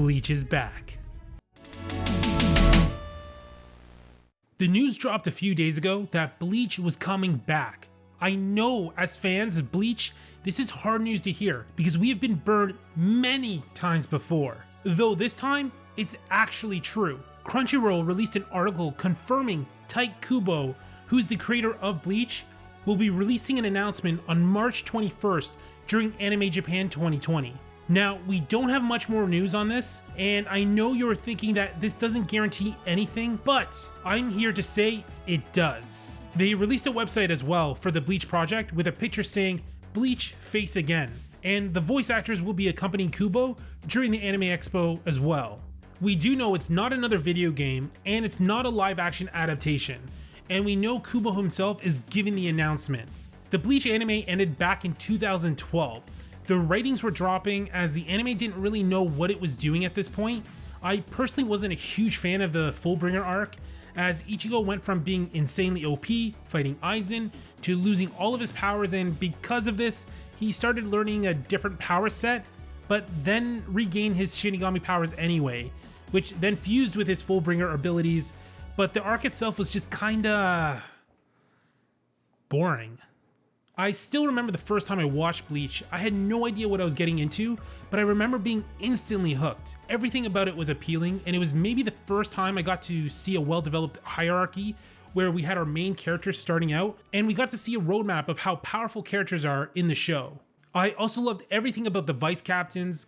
Bleach is back. The news dropped a few days ago that Bleach was coming back. I know as fans of Bleach, this is hard news to hear because we have been burned many times before. Though this time, it's actually true. Crunchyroll released an article confirming Tite Kubo, who's the creator of Bleach, will be releasing an announcement on March 21st during Anime Japan 2020. Now, we don't have much more news on this, and I know you're thinking that this doesn't guarantee anything, but I'm here to say it does. They released a website as well for the Bleach project with a picture saying Bleach Face Again, and the voice actors will be accompanying Kubo during the Anime Expo as well. We do know it's not another video game, and it's not a live action adaptation, and we know Kubo himself is giving the announcement. The Bleach anime ended back in 2012. The ratings were dropping as the anime didn't really know what it was doing at this point. I personally wasn't a huge fan of the Fullbringer arc, as Ichigo went from being insanely OP, fighting Aizen, to losing all of his powers, and because of this, he started learning a different power set, but then regained his Shinigami powers anyway, which then fused with his Fullbringer abilities, but the arc itself was just kinda boring. I still remember the first time I watched Bleach. I had no idea what I was getting into, but I remember being instantly hooked. Everything about it was appealing, and it was maybe the first time I got to see a well-developed hierarchy where we had our main characters starting out, and we got to see a roadmap of how powerful characters are in the show. I also loved everything about the vice captains,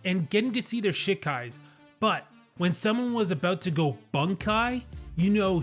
and getting to see their Shikkais, but when someone was about to go bunkai, you know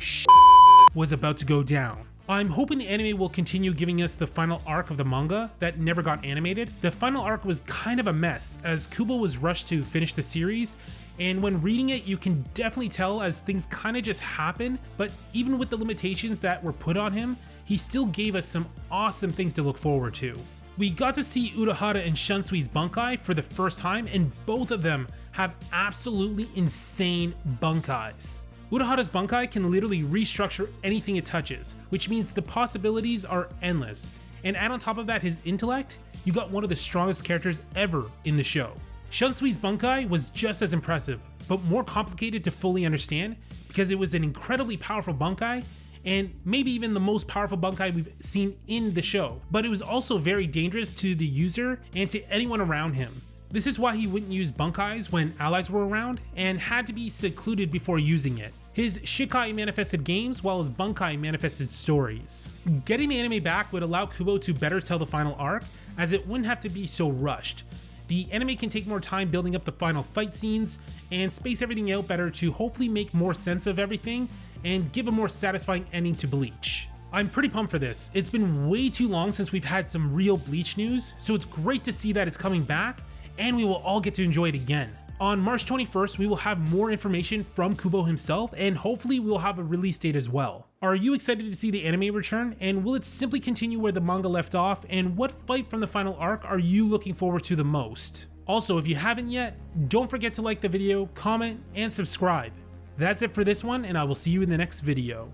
was about to go down. I'm hoping the anime will continue giving us the final arc of the manga that never got animated. The final arc was kind of a mess as Kubo was rushed to finish the series, and when reading it you can definitely tell as things kind of just happen, but even with the limitations that were put on him, he still gave us some awesome things to look forward to. We got to see Urahara and Shunsui bunkai for the first time, and both of them have absolutely insane bunkais. Urahara's bunkai can literally restructure anything it touches, which means the possibilities are endless. And add on top of that his intellect, you got one of the strongest characters ever in the show. Shunsui's bunkai was just as impressive, but more complicated to fully understand because it was an incredibly powerful bunkai, and maybe even the most powerful bunkai we've seen in the show. But it was also very dangerous to the user and to anyone around him. This is why he wouldn't use bunkais when allies were around and had to be secluded before using it. His Shikai manifested games while his bunkai manifested stories. Getting the anime back would allow Kubo to better tell the final arc as it wouldn't have to be so rushed. The anime can take more time building up the final fight scenes and space everything out better to hopefully make more sense of everything and give a more satisfying ending to Bleach. I'm pretty pumped for this. It's been way too long since we've had some real Bleach news, so it's great to see that it's coming back and we will all get to enjoy it again. On March 21st, we will have more information from Kubo himself, and hopefully we'll have a release date as well. Are you excited to see the anime return, and will it simply continue where the manga left off, and what fight from the final arc are you looking forward to the most? Also, if you haven't yet, don't forget to like the video, comment, and subscribe. That's it for this one, and I will see you in the next video.